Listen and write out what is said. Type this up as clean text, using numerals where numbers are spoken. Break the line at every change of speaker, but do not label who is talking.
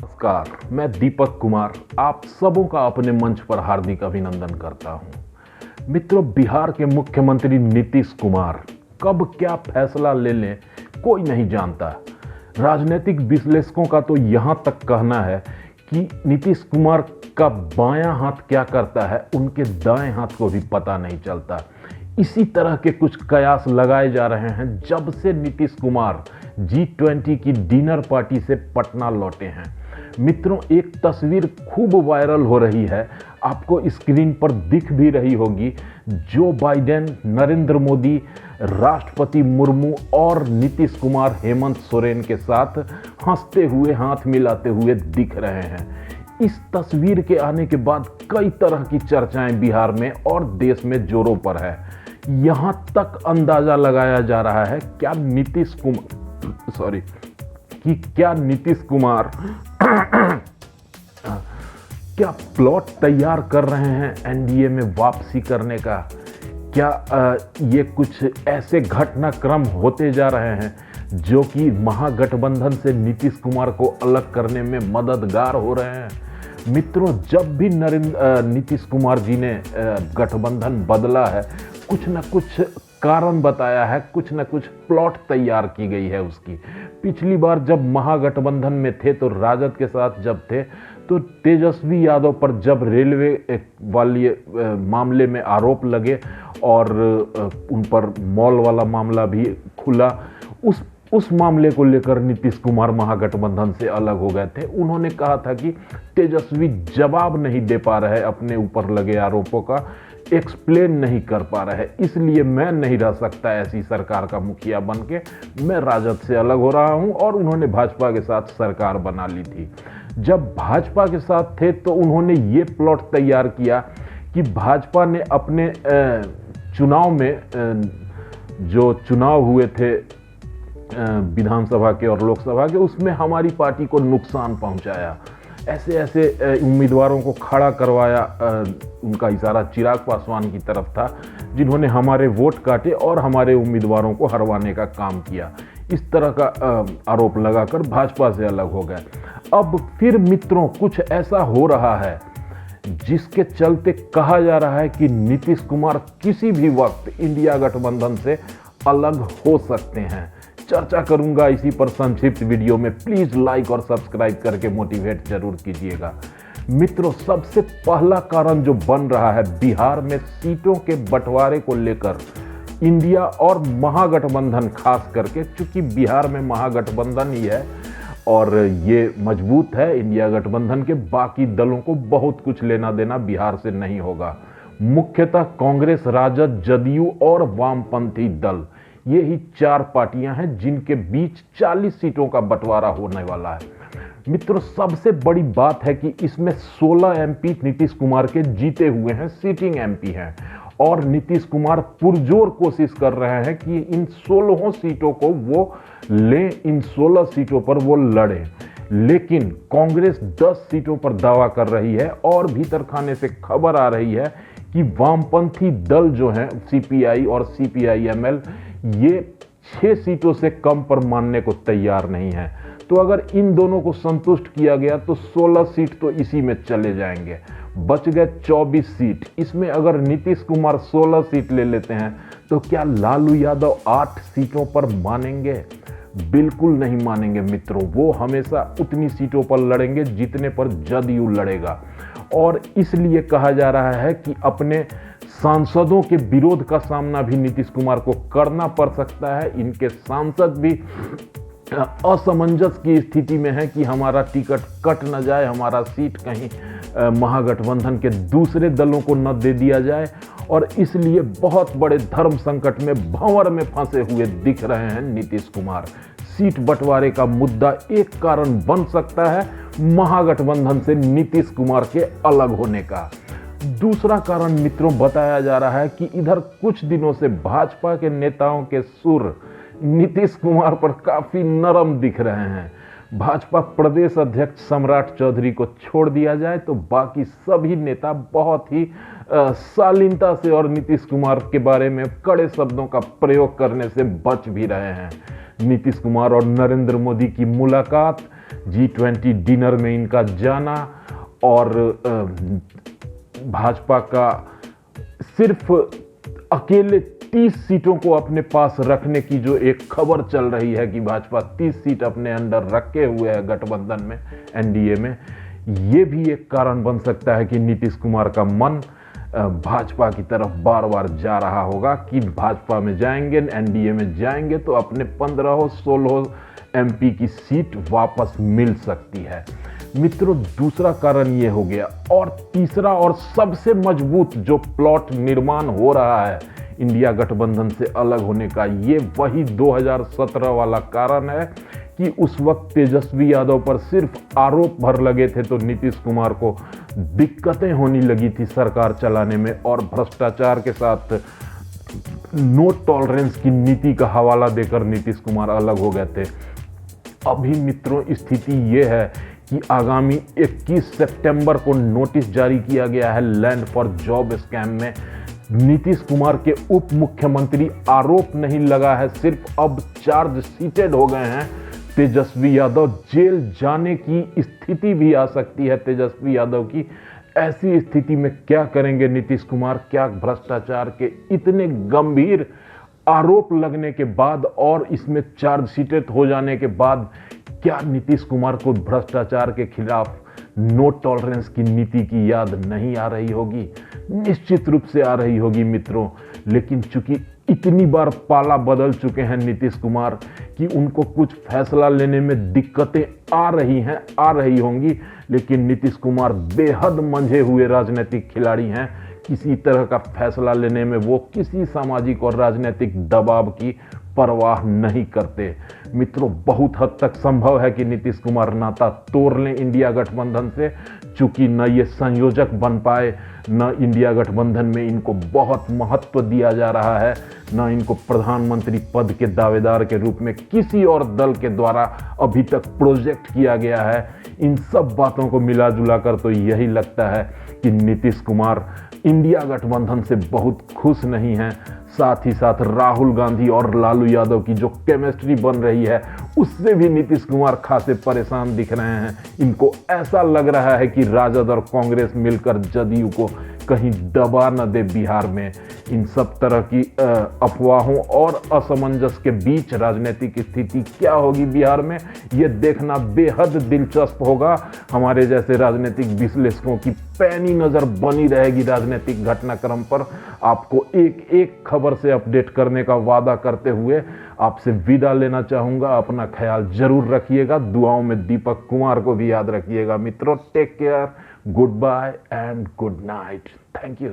नमस्कार, मैं दीपक कुमार आप सबों का अपने मंच पर हार्दिक अभिनंदन करता हूं। मित्रों, बिहार के मुख्यमंत्री नीतीश कुमार कब क्या फैसला ले लें कोई नहीं जानता। राजनीतिक विश्लेषकों का तो यहां तक कहना है कि नीतीश कुमार का बायां हाथ क्या करता है उनके दाएं हाथ को भी पता नहीं चलता। इसी तरह के कुछ कयास लगाए जा रहे हैं जब से नीतीश कुमार G20 की डिनर पार्टी से पटना लौटे हैं। मित्रों, एक तस्वीर खूब वायरल हो रही है, आपको स्क्रीन पर दिख भी रही होगी। जो बाइडेन, नरेंद्र मोदी, राष्ट्रपति मुर्मू और नीतीश कुमार हेमंत सोरेन के साथ हंसते हुए, हाथ मिलाते हुए दिख रहे हैं। इस तस्वीर के आने के बाद कई तरह की चर्चाएं बिहार में और देश में जोरों पर है। यहां तक अंदाजा लगाया जा रहा है क्या नीतीश कुमार क्या प्लॉट तैयार कर रहे हैं एनडीए में वापसी करने का। क्या ये कुछ ऐसे घटनाक्रम होते जा रहे हैं जो कि महागठबंधन से नीतीश कुमार को अलग करने में मददगार हो रहे हैं। मित्रों, जब भी नीतीश कुमार जी ने गठबंधन बदला है, कुछ न कुछ कारण बताया है, कुछ न कुछ प्लॉट तैयार की गई है उसकी। पिछली बार जब महागठबंधन में थे तो राजद के साथ जब थे तो तेजस्वी यादव पर जब रेलवे वाली मामले में आरोप लगे और उन पर मॉल वाला मामला भी खुला, उस मामले को लेकर नीतीश कुमार महागठबंधन से अलग हो गए थे। उन्होंने कहा था कि तेजस्वी जवाब नहीं दे पा रहे, अपने ऊपर लगे आरोपों का एक्सप्लेन नहीं कर पा रहे, इसलिए मैं नहीं रह सकता ऐसी सरकार का मुखिया बनके, मैं राजद से अलग हो रहा हूं। और उन्होंने भाजपा के साथ सरकार बना ली थी। जब भाजपा के साथ थे तो उन्होंने ये प्लॉट तैयार किया कि भाजपा ने अपने चुनाव में जो चुनाव हुए थे विधानसभा के और लोकसभा के, उसमें हमारी पार्टी को नुकसान पहुंचाया। ऐसे उम्मीदवारों को खड़ा करवाया। उनका इशारा चिराग पासवान की तरफ था, जिन्होंने हमारे वोट काटे और हमारे उम्मीदवारों को हरवाने का काम किया। इस तरह का आरोप लगाकर भाजपा से अलग हो गए। अब फिर मित्रों, कुछ ऐसा हो रहा है जिसके चलते कहा जा रहा है कि नीतीश कुमार किसी भी वक्त इंडिया गठबंधन से अलग हो सकते हैं। चर्चा करूंगा इसी पर संक्षिप्त वीडियो में। प्लीज लाइक और सब्सक्राइब करके मोटिवेट जरूर कीजिएगा। मित्रों, सबसे पहला कारण जो बन रहा है बिहार में सीटों के बंटवारे को लेकर, इंडिया और महागठबंधन खास करके, चूंकि बिहार में महागठबंधन ही है और ये मजबूत है, इंडिया गठबंधन के बाकी दलों को बहुत कुछ लेना देना बिहार से नहीं होगा। मुख्यतः कांग्रेस, राजद, जदयू और वामपंथी दल, ये ही 4 पार्टियां हैं जिनके बीच 40 सीटों का बंटवारा होने वाला है। मित्रों, सबसे बड़ी बात है कि इसमें 16 एमपी नीतीश कुमार के जीते हुए हैं, सिटिंग एमपी हैं, और नीतीश कुमार पुरजोर कोशिश कर रहे हैं कि इन 16 सीटों को वो लें, इन 16 सीटों पर वो लड़ें। लेकिन कांग्रेस 10 सीटों पर दावा कर रही है और भीतर खाने से खबर आ रही है कि वामपंथी दल जो हैं सीपीआई और सीपीआईएमएल, ये 6 सीटों से कम पर मानने को तैयार नहीं है। तो अगर इन दोनों को संतुष्ट किया गया तो 16 सीट तो इसी में चले जाएंगे, बच गए 24 सीट। इसमें अगर नीतीश कुमार 16 सीट ले लेते हैं तो क्या लालू यादव 8 सीटों पर मानेंगे? बिल्कुल नहीं मानेंगे मित्रों। वो हमेशा उतनी सीटों पर लड़ेंगे जितने पर जदयू लड़ेगा। और इसलिए कहा जा रहा है कि अपने सांसदों के विरोध का सामना भी नीतीश कुमार को करना पड़ सकता है। इनके सांसद भी असमंजस की स्थिति में है कि हमारा टिकट कट न जाए, हमारा सीट कहीं महागठबंधन के दूसरे दलों को न दे दिया जाए, और इसलिए बहुत बड़े धर्म संकट में, भंवर में फंसे हुए दिख रहे हैं नीतीश कुमार। सीट बंटवारे का मुद्दा एक कारण बन सकता है महागठबंधन से नीतीश कुमार के अलग होने का। दूसरा कारण मित्रों बताया जा रहा है कि इधर कुछ दिनों से भाजपा के नेताओं के सुर नीतीश कुमार पर काफी नरम दिख रहे हैं। भाजपा प्रदेश अध्यक्ष सम्राट चौधरी को छोड़ दिया जाए तो बाकी सभी नेता बहुत ही शालीनता से और नीतीश कुमार के बारे में कड़े शब्दों का प्रयोग करने से बच भी रहे हैं। नीतीश कुमार और नरेंद्र मोदी की मुलाकात G20 डिनर में इनका जाना और भाजपा का सिर्फ अकेले 30 सीटों को अपने पास रखने की जो एक खबर चल रही है कि भाजपा 30 सीट अपने अंडर रखे हुए है गठबंधन में, एनडीए में, ये भी एक कारण बन सकता है कि नीतीश कुमार का मन भाजपा की तरफ बार बार जा रहा होगा कि भाजपा में जाएंगे, एनडीए में जाएंगे तो अपने 15-16 एमपी की सीट वापस मिल सकती है। मित्रों, दूसरा कारण ये हो गया। और तीसरा और सबसे मजबूत जो प्लॉट निर्माण हो रहा है इंडिया गठबंधन से अलग होने का, ये वही 2017 वाला कारण है कि उस वक्त तेजस्वी यादव पर सिर्फ आरोप भर लगे थे तो नीतीश कुमार को दिक्कतें होने लगी थी सरकार चलाने में, और भ्रष्टाचार के साथ नो टॉलरेंस की नीति का हवाला देकर नीतीश कुमार अलग हो गए थे। अभी मित्रों स्थिति ये है कि आगामी 21 सितंबर को नोटिस जारी किया गया है लैंड फॉर जॉब स्कैम में। नीतीश कुमार के उप मुख्यमंत्री आरोप नहीं लगा है, सिर्फ अब चार्ज शीटेड हो गए हैं। तेजस्वी यादव जेल जाने की स्थिति भी आ सकती है तेजस्वी यादव की। ऐसी स्थिति में क्या करेंगे नीतीश कुमार? क्या भ्रष्टाचार के इतने गंभीर आरोप लगने के बाद और इसमें चार्ज शीटेड हो जाने के बाद क्या नीतीश कुमार को भ्रष्टाचार के खिलाफ नो टॉलरेंस की नीति की याद नहीं आ रही होगी? निश्चित रूप से आ रही होगी मित्रों। लेकिन चूंकि इतनी बार पाला बदल चुके हैं नीतीश कुमार कि उनको कुछ फैसला लेने में दिक्कतें आ रही होंगी, लेकिन नीतीश कुमार बेहद मंझे हुए राजनीतिक खिलाड़ी हैं। किसी तरह का फैसला लेने में वो किसी सामाजिक और राजनीतिक दबाव की परवाह नहीं करते। मित्रों, बहुत हद तक संभव है कि नीतीश कुमार नाता तोड़ लें इंडिया गठबंधन से, चूंकि न ये संयोजक बन पाए, न इंडिया गठबंधन में इनको बहुत महत्व दिया जा रहा है, न इनको प्रधानमंत्री पद के दावेदार के रूप में किसी और दल के द्वारा अभी तक प्रोजेक्ट किया गया है। इन सब बातों को मिला जुला कर तो यही लगता है कि नीतीश कुमार इंडिया गठबंधन से बहुत खुश नहीं हैं। साथ ही साथ राहुल गांधी और लालू यादव की जो केमिस्ट्री बन रही है उससे भी नीतीश कुमार खासे परेशान दिख रहे हैं। इनको ऐसा लग रहा है कि राजद और कांग्रेस मिलकर जदयू को कहीं दबा न दे बिहार में। इन सब तरह की अफवाहों और असमंजस के बीच राजनीतिक स्थिति क्या होगी बिहार में, ये देखना बेहद दिलचस्प होगा। हमारे जैसे राजनीतिक विश्लेषकों की पैनी नज़र बनी रहेगी राजनीतिक घटनाक्रम पर। आपको एक एक खबर से अपडेट करने का वादा करते हुए आपसे विदा लेना चाहूँगा। अपना ख्याल जरूर रखिएगा। दुआओं में दीपक कुमार को भी याद रखिएगा। मित्रों, take care, good bye and good night. Thank you.